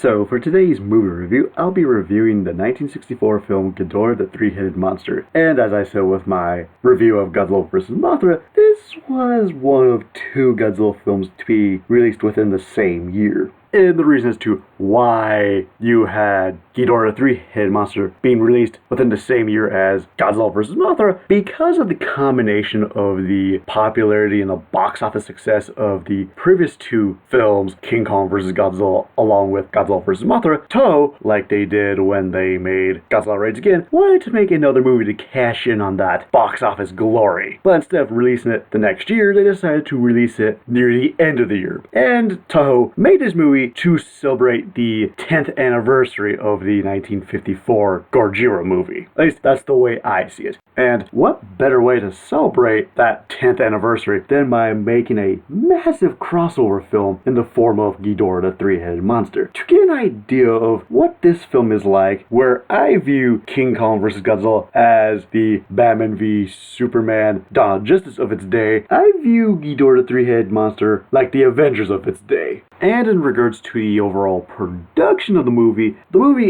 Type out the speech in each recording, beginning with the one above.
So, for today's movie review, I'll be reviewing the 1964 film Ghidorah the Three-Headed Monster. And as I said with my review of Godzilla vs. Mothra, this was one of two Godzilla films to be released within the same year. And the reason as to why you had Ghidorah the Three-Headed Monster being released within the same year as Godzilla vs. Mothra, because of the combination of the popularity and the box office success of the previous two films, King Kong vs. Godzilla, along with Godzilla vs. Mothra, Toho, like they did when they made Godzilla Raids Again, wanted to make another movie to cash in on that box office glory. But instead of releasing it the next year, they decided to release it near the end of the year. And Toho made this movie to celebrate the 10th anniversary of the 1954 Godzilla movie. At least that's the way I see it. And what better way to celebrate that 10th anniversary than by making a massive crossover film in the form of Ghidorah the Three-Headed Monster. To get an idea of what this film is like, where I view King Kong vs. Godzilla as the Batman v Superman Dawn of Justice of its day, I view Ghidorah the Three-Headed Monster like the Avengers of its day. And in regards to the overall production of the movie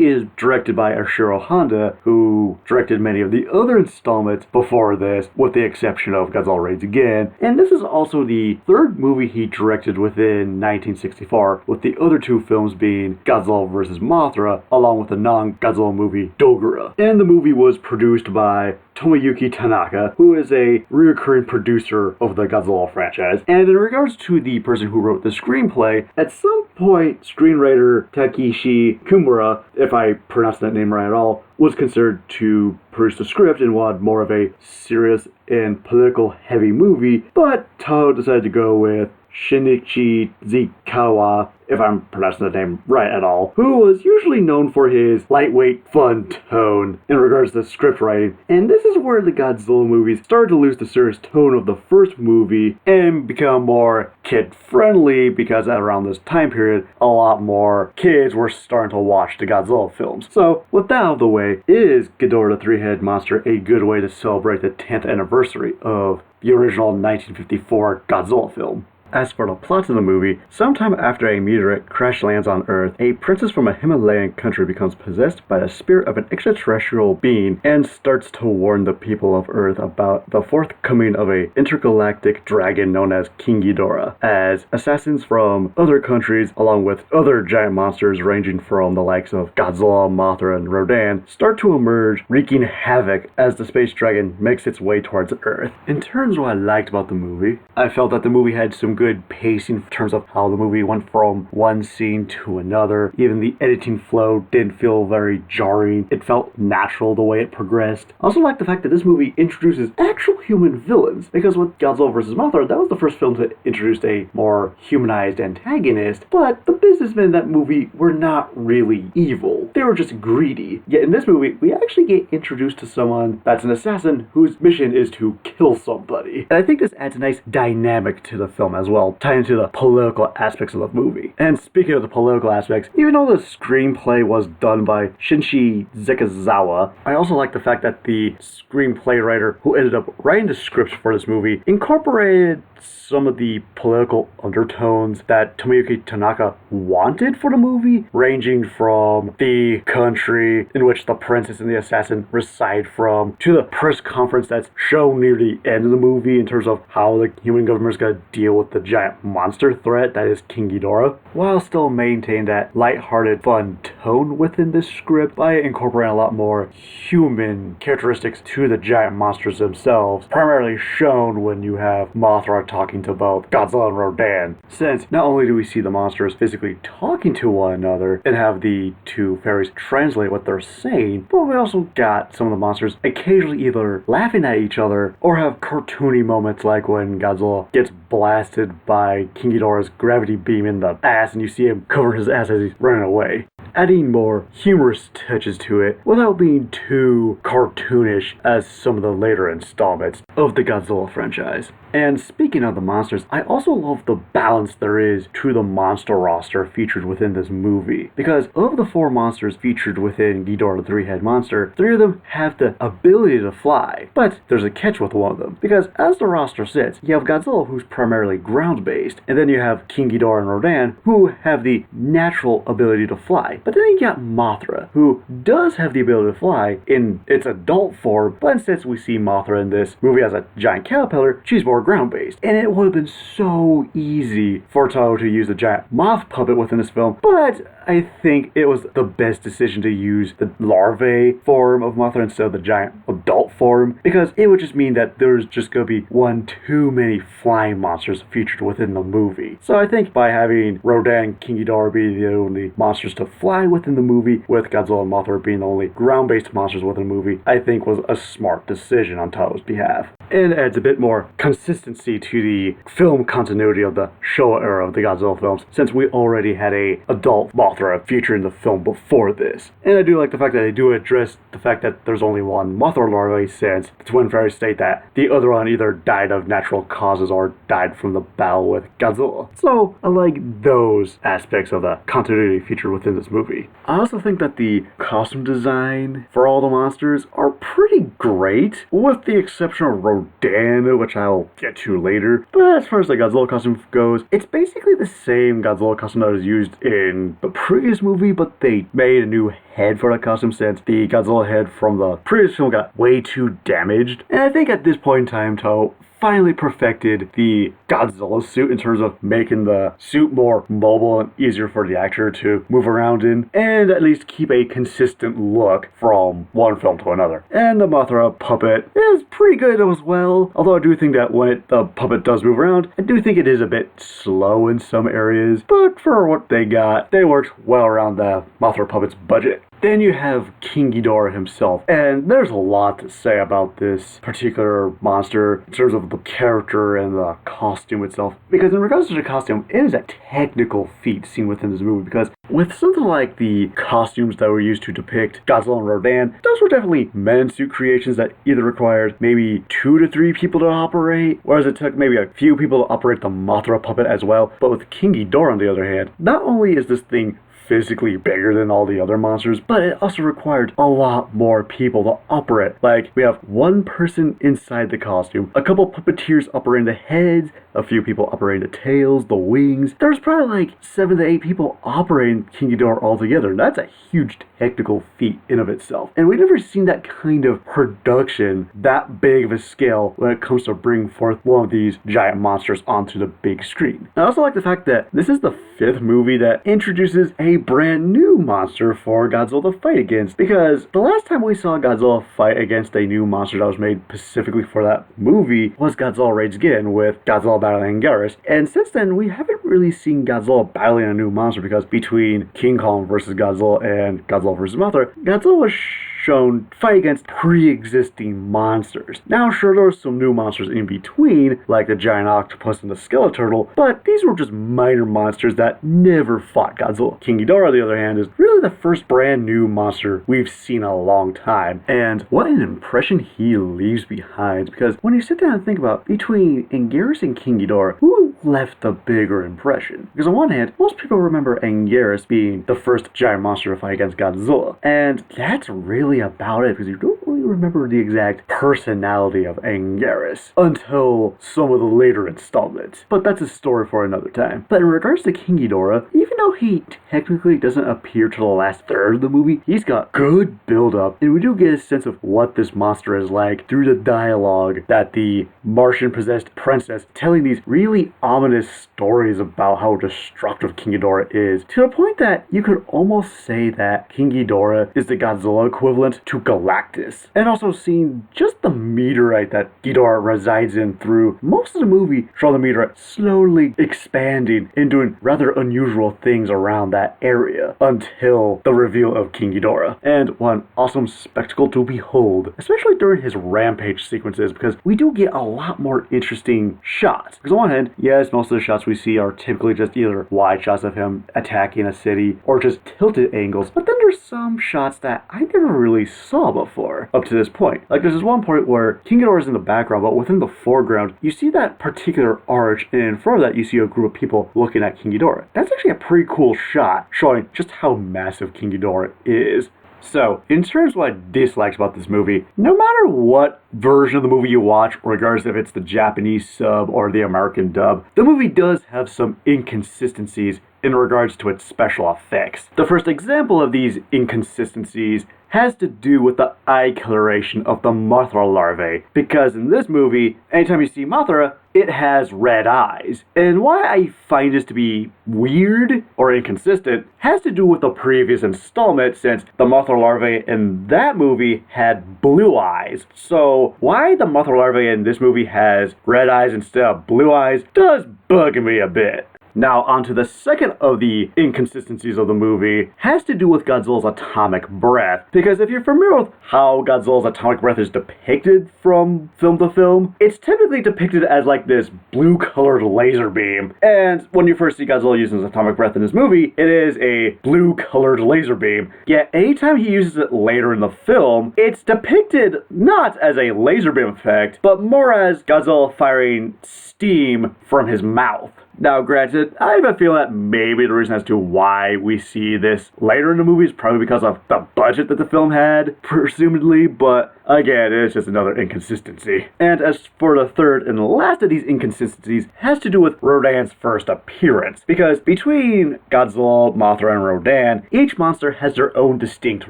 is directed by Ashiro Honda, who directed many of the other installments before this, with the exception of Godzilla Raids Again. And this is also the third movie he directed within 1964, with the other two films being Godzilla vs. Mothra, along with the non-Godzilla movie Dogura. And the movie was produced by Tomoyuki Tanaka, who is a recurring producer of the Godzilla franchise. And in regards to the person who wrote the screenplay, at some point, screenwriter Takeshi Kimura, if I pronounced that name right at all, was considered to produce the script and wanted more of a serious and political heavy movie, but Toho decided to go with Shinichi Zikawa, if I'm pronouncing the name right at all, who was usually known for his lightweight, fun tone in regards to script writing. And this is where the Godzilla movies started to lose the serious tone of the first movie and become more kid-friendly, because at around this time period, a lot more kids were starting to watch the Godzilla films. So, with that out of the way, is Ghidorah the Three-Headed Monster a good way to celebrate the 10th anniversary of the original 1954 Godzilla film? As for the plot of the movie, sometime after a meteorite crash lands on Earth, a princess from a Himalayan country becomes possessed by the spirit of an extraterrestrial being and starts to warn the people of Earth about the forthcoming of an intergalactic dragon known as King Ghidorah, as assassins from other countries, along with other giant monsters ranging from the likes of Godzilla, Mothra, and Rodan, start to emerge, wreaking havoc as the space dragon makes its way towards Earth. In terms of what I liked about the movie, I felt that the movie had some good pacing in terms of how the movie went from one scene to another. Even the editing flow didn't feel very jarring. It felt natural the way it progressed. I also like the fact that this movie introduces actual human villains, because with Godzilla vs. Mothra, that was the first film to introduce a more humanized antagonist, but the businessmen in that movie were not really evil. They were just greedy. Yet in this movie, we actually get introduced to someone that's an assassin whose mission is to kill somebody. And I think this adds a nice dynamic to the film as well, tying into the political aspects of the movie. And speaking of the political aspects, even though the screenplay was done by Shinichi Zekazawa, I also like the fact that the screenplay writer who ended up writing the script for this movie incorporated some of the political undertones that Tomoyuki Tanaka wanted for the movie, ranging from the country in which the princess and the assassin reside from, to the press conference that's shown near the end of the movie in terms of how the human government's gonna deal with the giant monster threat that is King Ghidorah, while still maintaining that lighthearted, fun tone within this script by incorporating a lot more human characteristics to the giant monsters themselves, primarily shown when you have Mothra talking to both Godzilla and Rodan, since not only do we see the monsters physically talking to one another and have the two fairies translate what they're saying, but we also got some of the monsters occasionally either laughing at each other or have cartoony moments like when Godzilla gets blasted by King Ghidorah's gravity beam in the ass and you see him cover his ass as he's running away, adding more humorous touches to it without being too cartoonish as some of the later installments of the Godzilla franchise. And speaking of the monsters, I also love the balance there is to the monster roster featured within this movie. Because of the 4 monsters featured within Ghidorah the Three-Headed Monster, 3 of them have the ability to fly. But there's a catch with one of them. Because as the roster sits, you have Godzilla, who's primarily ground-based, and then you have King Ghidorah and Rodan, who have the natural ability to fly. But then you got Mothra, who does have the ability to fly in its adult form, but since we see Mothra in this movie as a giant caterpillar, she's more ground-based. And it would have been so easy for Toho to use the giant moth puppet within this film, but I think it was the best decision to use the larvae form of Mothra instead of the giant adult form, because it would just mean that there's just going to be one too many flying monsters featured within the movie. So I think by having Rodan and King Ghidorah be the only monsters to fly within the movie, with Godzilla and Mothra being the only ground-based monsters within the movie, I think was a smart decision on Toho's behalf. And adds a bit more consistency to the film continuity of the Showa era of the Godzilla films, since we already had a adult Mothra featured in the film before this. And I do like the fact that they do address the fact that there's only one Mothra larvae, since the twin fairies state that the other one either died of natural causes or died from the battle with Godzilla. So I like those aspects of the continuity featured within this movie. I also think that the costume design for all the monsters are pretty great, with the exception of Rodan, which I'll get to later. But as far as the Godzilla costume goes, it's basically the same Godzilla costume that was used in the previous movie, but they made a new head for the costume since the Godzilla head from the previous film got way too damaged. And I think at this point in time, Toho finally perfected the Godzilla suit in terms of making the suit more mobile and easier for the actor to move around in, and at least keep a consistent look from one film to another. And the Mothra puppet is pretty good as well, although I do think that when the puppet does move around, I do think it is a bit slow in some areas, but for what they got, they worked well around the Mothra puppet's budget. Then you have King Ghidorah himself, and there's a lot to say about this particular monster in terms of the character and the costume itself. Because in regards to the costume, it is a technical feat seen within this movie, because with something like the costumes that were used to depict Godzilla and Rodan, those were definitely man-suit creations that either required maybe 2 to 3 people to operate, whereas it took maybe a few people to operate the Mothra puppet as well. But with King Ghidorah, on the other hand, not only is this thing physically bigger than all the other monsters, but it also required a lot more people to operate. Like, we have one person inside the costume, a couple puppeteers operating the heads, a few people operating the tails, the wings. There's probably like 7 to 8 people operating King Ghidorah altogether, and that's a huge technical feat in of itself. And we've never seen that kind of production, that big of a scale, when it comes to bring forth one of these giant monsters onto the big screen. I also like the fact that this is the 5th movie that introduces a brand new monster for Godzilla to fight against, because the last time we saw Godzilla fight against a new monster that was made specifically for that movie was Godzilla Raids Again with Godzilla battling Anguirus, and since then we haven't really seen Godzilla battling a new monster, because between King Kong versus Godzilla and Godzilla vs. Mothra, Godzilla was shown fight against pre-existing monsters. Now sure, there were some new monsters in between, like the giant octopus and the skeleturtle, but these were just minor monsters that never fought Godzilla. King Ghidorah, on the other hand, is really the first brand new monster we've seen in a long time, and what an impression he leaves behind, because when you sit down and think about between Anguirus and King Ghidorah, who left the bigger impression? Because on one hand, most people remember Anguirus being the first giant monster to fight against Godzilla, and that's really about it, because you don't really remember the exact personality of Anguirus until some of the later installments. But that's a story for another time. But in regards to King Ghidorah, even though he technically doesn't appear till the last third of the movie, he's got good build-up, and we do get a sense of what this monster is like through the dialogue that the Martian-possessed princess telling these really ominous stories about how destructive King Ghidorah is, to the point that you could almost say that King Ghidorah is the Godzilla equivalent to Galactus. And also seeing just the meteorite that Ghidorah resides in through most of the movie, show the meteorite slowly expanding and doing rather unusual things around that area until the reveal of King Ghidorah. And one awesome spectacle to behold, especially during his rampage sequences, because we do get a lot more interesting shots. Because on one hand, yes, most of the shots we see are typically just either wide shots of him attacking a city or just tilted angles, but then there's some shots that I never really saw before. up to this point. Like, there's this one point where King Ghidorah is in the background, but within the foreground, you see that particular arch, and in front of that, you see a group of people looking at King Ghidorah. That's actually a pretty cool shot, showing just how massive King Ghidorah is. So, in terms of what I dislike about this movie, no matter what version of the movie you watch, regardless if it's the Japanese sub or the American dub, the movie does have some inconsistencies in regards to its special effects. The first example of these inconsistencies has to do with the eye coloration of the Mothra larvae, because in this movie, anytime you see Mothra, it has red eyes. And why I find this to be weird or inconsistent has to do with the previous installment, since the Mothra larvae in that movie had blue eyes. So why the Mothra larvae in this movie has red eyes instead of blue eyes does bug me a bit. Now, onto the second of the inconsistencies of the movie has to do with Godzilla's atomic breath. Because if you're familiar with how Godzilla's atomic breath is depicted from film to film, it's typically depicted as like this blue-colored laser beam. And when you first see Godzilla using his atomic breath in this movie, it is a blue-colored laser beam. Yet, anytime he uses it later in the film, it's depicted not as a laser beam effect, but more as Godzilla firing steam from his mouth. Now, granted, I have a feeling that maybe the reason as to why we see this later in the movie is probably because of the budget that the film had, presumably, but again, it's just another inconsistency. And as for the third and last of these inconsistencies, has to do with Rodan's first appearance. Because between Godzilla, Mothra, and Rodan, each monster has their own distinct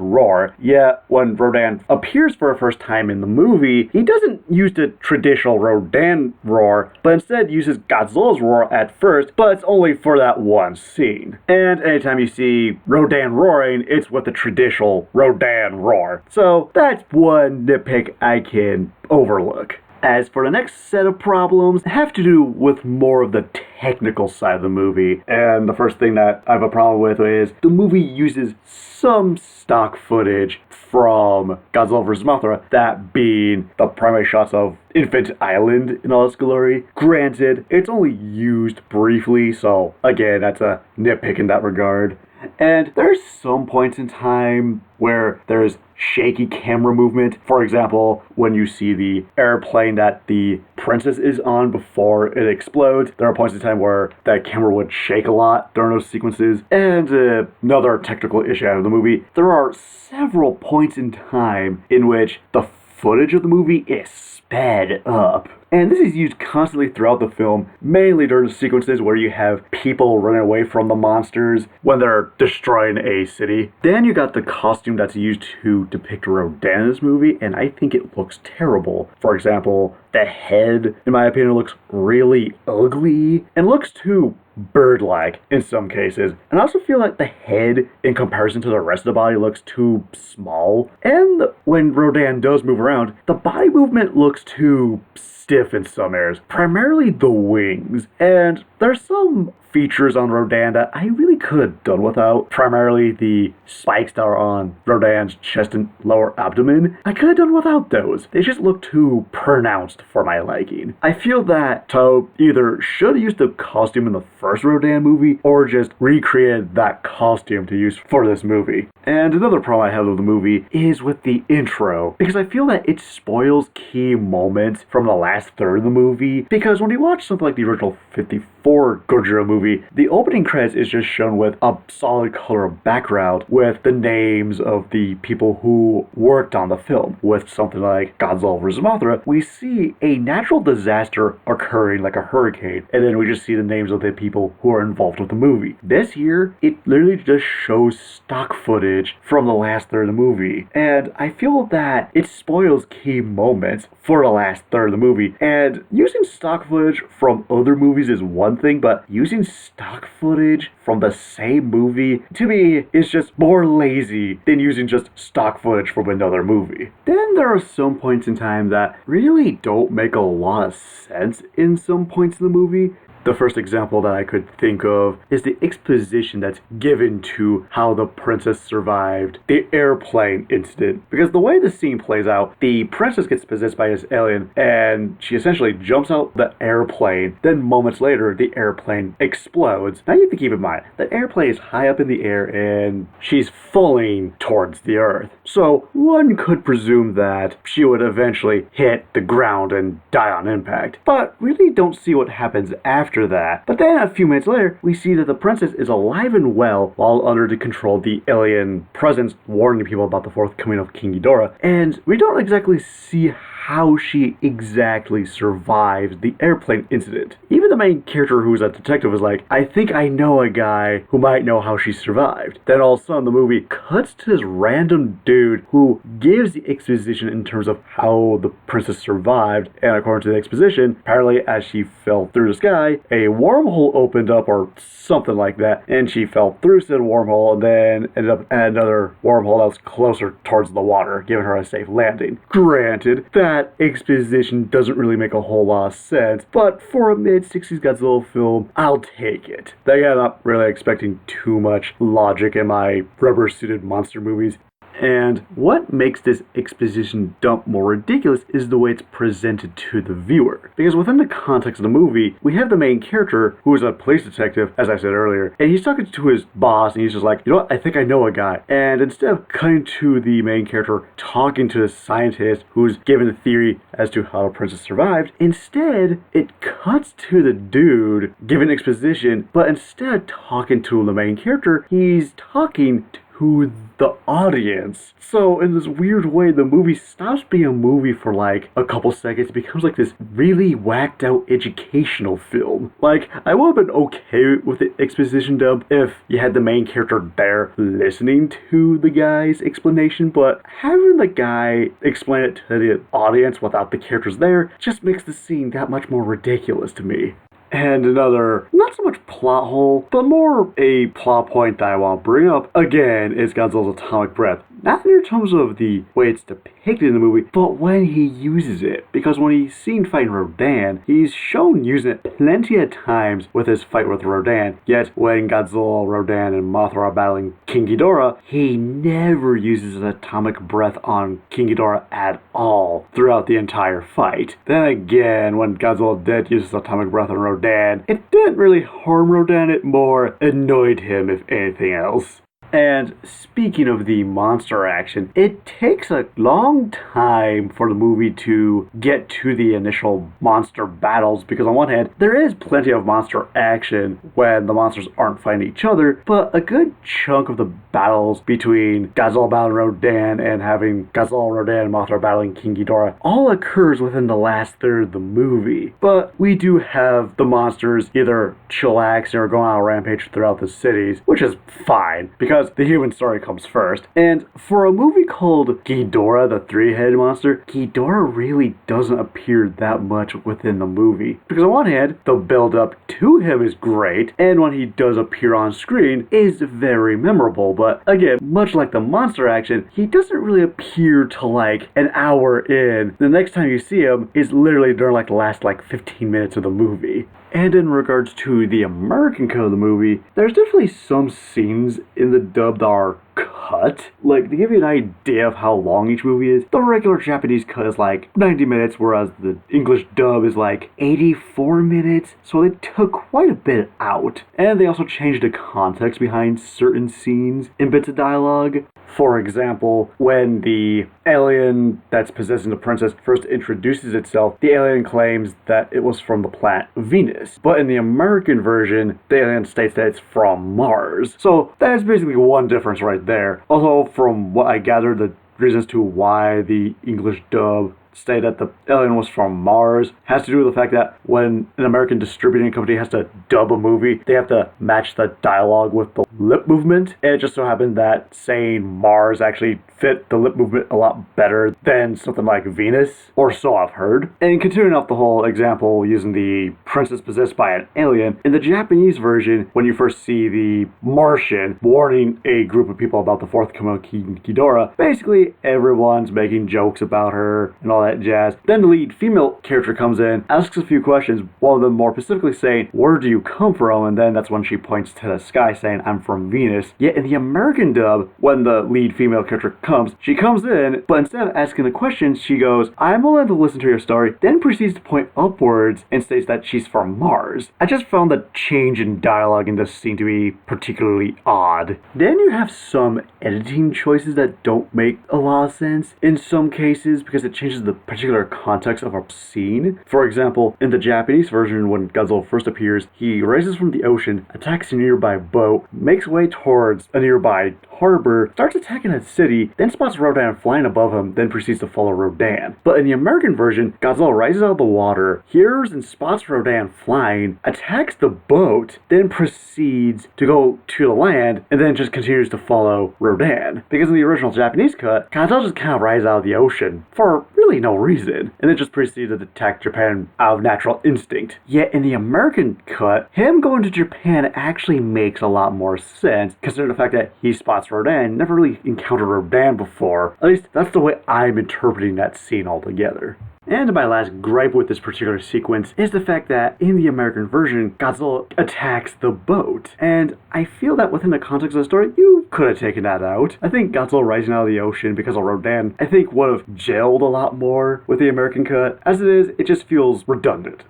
roar. Yet, when Rodan appears for the first time in the movie, he doesn't use the traditional Rodan roar, but instead uses Godzilla's roar at first, but it's only for that one scene. And anytime you see Rodan roaring, it's with the traditional Rodan roar. So that's one nitpick I can overlook. As for the next set of problems, have to do with more of the technical side of the movie. And the first thing that I have a problem with is the movie uses some stock footage from Godzilla vs. Mothra, that being the primary shots of Infant Island in all its glory. Granted, it's only used briefly, so again, that's a nitpick in that regard. And there's some points in time where there's shaky camera movement. For example, when you see the airplane that the princess is on before it explodes, there are points in time where that camera would shake a lot during those sequences. And another technical issue out of the movie, there are several points in time in which the footage of the movie is sped up. And this is used constantly throughout the film, mainly during the sequences where you have people running away from the monsters when they're destroying a city. Then you got the costume that's used to depict Rodan in this movie, and I think it looks terrible. For example, the head, in my opinion, looks really ugly and looks too bird-like in some cases. And I also feel like the head, in comparison to the rest of the body, looks too small. And when Rodan does move around, the body movement looks too stiff in some areas, primarily the wings. And there's some features on Rodan that I really could have done without, primarily the spikes that are on Rodan's chest and lower abdomen. I could have done without those. They just look too pronounced for my liking. I feel that Toho either should have used the costume in the first Rodan movie or just recreated that costume to use for this movie. And another problem I have with the movie is with the intro, because I feel that it spoils key moments from the last third of the movie. Because when you watch something like the original 54 Godzilla movie, the opening credits is just shown with a solid color background with the names of the people who worked on the film. With something like Godzilla vs. Mothra, we see a natural disaster occurring like a hurricane, and then we just see the names of the people who are involved with the movie. This here, it literally just shows stock footage from the last third of the movie, and I feel that it spoils key moments for the last third of the movie. And using stock footage from other movies is one thing, but using stock footage from the same movie, to me, is just more lazy than using just stock footage from another movie. Then there are some points in time that really don't make a lot of sense in some points in the movie. the first example that I could think of is the exposition that's given to how the princess survived the airplane incident. Because the way the scene plays out, the princess gets possessed by this alien and she essentially jumps out the airplane. Then moments later, the airplane explodes. Now you have to keep in mind, the airplane is high up in the air and she's falling towards the earth. So one could presume that she would eventually hit the ground and die on impact. But we really don't see what happens after that. But then a few minutes later, we see that the princess is alive and well while under the control of the alien presence, warning people about the forthcoming of King Ghidorah. And we don't exactly see how she exactly survives the airplane incident. Even the main character, who's a detective, is like, I think I know a guy who might know how she survived. Then all of a sudden the movie cuts to this random dude who gives the exposition in terms of how the princess survived, and according to the exposition, apparently as she fell through the sky, a wormhole opened up or something like that, and she fell through said wormhole and then ended up at another wormhole that was closer towards the water, giving her a safe landing. Granted, that exposition doesn't really make a whole lot of sense, but for a mid-60s Godzilla film, I'll take it. Then again, I'm not really expecting too much logic in my rubber-suited monster movies. And what makes this exposition dump more ridiculous is the way it's presented to the viewer. Because within the context of the movie, we have the main character, who is a police detective, as I said earlier, and he's talking to his boss, and he's just like, you know what, I think I know a guy. And instead of cutting to the main character talking to the scientist who's given a theory as to how the princess survived, instead, it cuts to the dude giving exposition, but instead of talking to the main character, he's talking to the audience. So in this weird way, the movie stops being a movie for like a couple seconds. It becomes like this really whacked out educational film. Like, I would have been okay with the exposition dump if you had the main character there listening to the guy's explanation, but having the guy explain it to the audience without the characters there just makes the scene that much more ridiculous to me. And another, not so much plot hole, but more a plot point that I want to bring up, again, is Godzilla's atomic breath. Not in terms of the way it's depicted in the movie, but when he uses it. Because when he's seen fighting Rodan, he's shown using it plenty of times with his fight with Rodan. Yet when Godzilla, Rodan, and Mothra are battling King Ghidorah, he never uses an atomic breath on King Ghidorah at all throughout the entire fight. Then again, when Godzilla did use his atomic breath on Rodan, it didn't really harm Rodan, it more annoyed him if anything else. And speaking of the monster action, it takes a long time for the movie to get to the initial monster battles, because on one hand, there is plenty of monster action when the monsters aren't fighting each other, but a good chunk of the battles between Godzilla battling Rodan and having Godzilla, Rodan, and Mothra battling King Ghidorah all occurs within the last third of the movie. But we do have the monsters either chillaxing or going on a rampage throughout the cities, which is fine, because the human story comes first. And for a movie called Ghidorah, the three-headed monster, Ghidorah really doesn't appear that much within the movie. Because on one hand, the build-up to him is great, and when he does appear on screen, is very memorable. But again, much like the monster action, he doesn't really appear till like an hour in. The next time you see him is literally during like the last 15 minutes of the movie. And in regards to the American cut of the movie, there's definitely some scenes in the dub that are cut. Like, to give you an idea of how long each movie is, the regular Japanese cut is like 90 minutes, whereas the English dub is like 84 minutes, so they took quite a bit out. And they also changed the context behind certain scenes and bits of dialogue. For example, when the alien that's possessing the princess first introduces itself, the alien claims that it was from the planet Venus. But in the American version, the alien states that it's from Mars. So that's basically one difference right there. Also, from what I gathered, the reasons to why the English dub say that the alien was from Mars has to do with the fact that when an American distributing company has to dub a movie, they have to match the dialogue with the lip movement. And it just so happened that saying Mars actually fit the lip movement a lot better than something like Venus, or so I've heard. And continuing off the whole example using the princess possessed by an alien, in the Japanese version, when you first see the Martian warning a group of people about the fourth coming of King Ghidorah, basically everyone's making jokes about her and all that jazz. Then the lead female character comes in, asks a few questions, one of them more specifically saying, "Where do you come from?" And then that's when she points to the sky saying, "I'm from Venus." Yet in the American dub, when the lead female character comes, she comes in, but instead of asking a question, she goes, "I'm willing to listen to your story," then proceeds to point upwards and states that she's from Mars. I just found the change in dialogue in this scene to be particularly odd. Then you have some editing choices that don't make a lot of sense in some cases because it changes the particular context of a scene. For example, in the Japanese version, when Godzilla first appears, he rises from the ocean, attacks a nearby boat, makes way towards a nearby harbor, starts attacking a city, then spots Rodan flying above him, then proceeds to follow Rodan. But in the American version, Godzilla rises out of the water, hears and spots Rodan flying, attacks the boat, then proceeds to go to the land, and then just continues to follow Rodan. Because in the original Japanese cut, Godzilla just kind of rises out of the ocean for really no reason, and then just proceeds to attack Japan out of natural instinct. Yet in the American cut, him going to Japan actually makes a lot more sense, considering the fact that he spots Rodan, never really encountered Rodan before. At least that's the way I'm interpreting that scene altogether. And my last gripe with this particular sequence is the fact that in the American version, Godzilla attacks the boat. And I feel that within the context of the story, you could have taken that out. I think Godzilla rising out of the ocean because of Rodan, I think would have gelled a lot more with the American cut. As it is, it just feels redundant.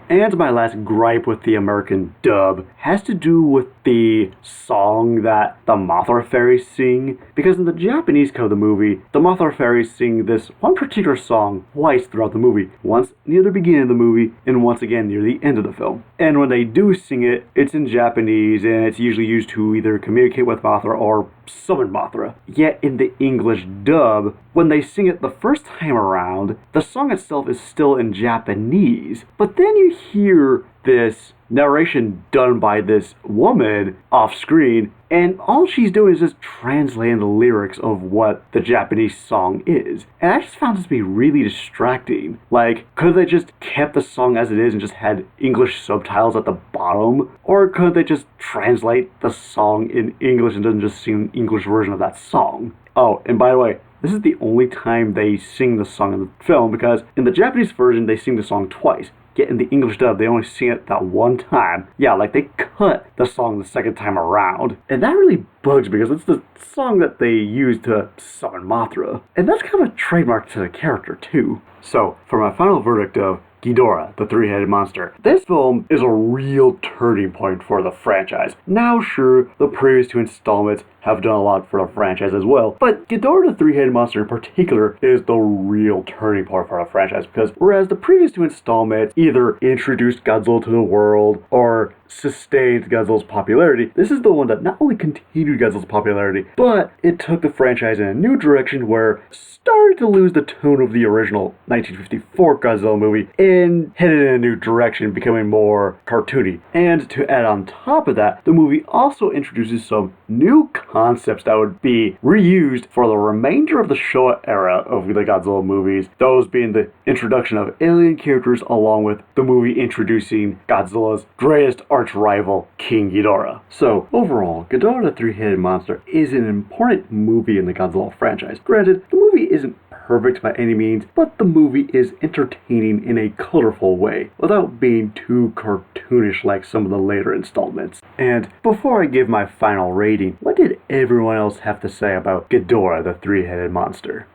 And my last gripe with the American dub has to do with the song that the Mothra fairies sing. Because in the Japanese cut of the movie, the Mothra fairies sing this one particular song twice throughout the movie. Once near the beginning of the movie, and once again near the end of the film. And when they do sing it, it's in Japanese, and it's usually used to either communicate with Mothra or summon Mothra. Yet in the English dub, when they sing it the first time around, the song itself is still in Japanese. But then you hear this narration done by this woman off screen, and all she's doing is just translating the lyrics of what the Japanese song is. And I just found this to be really distracting. Like, could they just kept the song as it is and just had English subtitles at the bottom? Or could they just translate the song in English and then just sing an English version of that song? Oh, and by the way, this is the only time they sing the song in the film, because in the Japanese version, they sing the song twice. Yet in the English dub, they only sing it that one time. Yeah, like they cut the song the second time around. And that really bugs me because it's the song that they use to summon Mothra. And that's kind of a trademark to the character too. So, for my final verdict of Ghidorah, the three-headed monster. This film is a real turning point for the franchise. Now, sure, the previous two installments have done a lot for the franchise as well, but Ghidorah, the three-headed monster in particular, is the real turning point for the franchise, because whereas the previous two installments either introduced Godzilla to the world or sustained Godzilla's popularity, this is the one that not only continued Godzilla's popularity, but it took the franchise in a new direction where started to lose the tone of the original 1954 Godzilla movie and headed in a new direction, becoming more cartoony. And to add on top of that, the movie also introduces some new concepts that would be reused for the remainder of the Showa era of the Godzilla movies, those being the introduction of alien characters along with the movie introducing Godzilla's greatest arch-rival, King Ghidorah. So, overall, Ghidorah the Three-Headed Monster is an important movie in the Godzilla franchise. Granted, the movie isn't perfect by any means, but the movie is entertaining in a colorful way, without being too cartoonish like some of the later installments. And before I give my final rating, what did everyone else have to say about Ghidorah the Three-Headed Monster?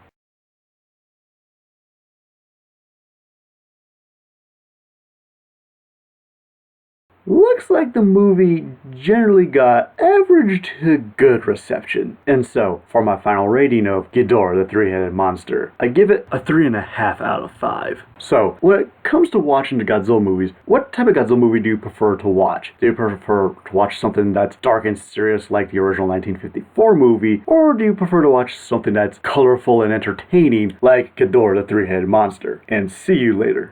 Looks like the movie generally got average to good reception. And so, for my final rating of Ghidorah the Three-Headed Monster, I give it a 3.5 out of 5. So, when it comes to watching the Godzilla movies, what type of Godzilla movie do you prefer to watch? Do you prefer to watch something that's dark and serious like the original 1954 movie? Or do you prefer to watch something that's colorful and entertaining like Ghidorah the Three-Headed Monster? And see you later.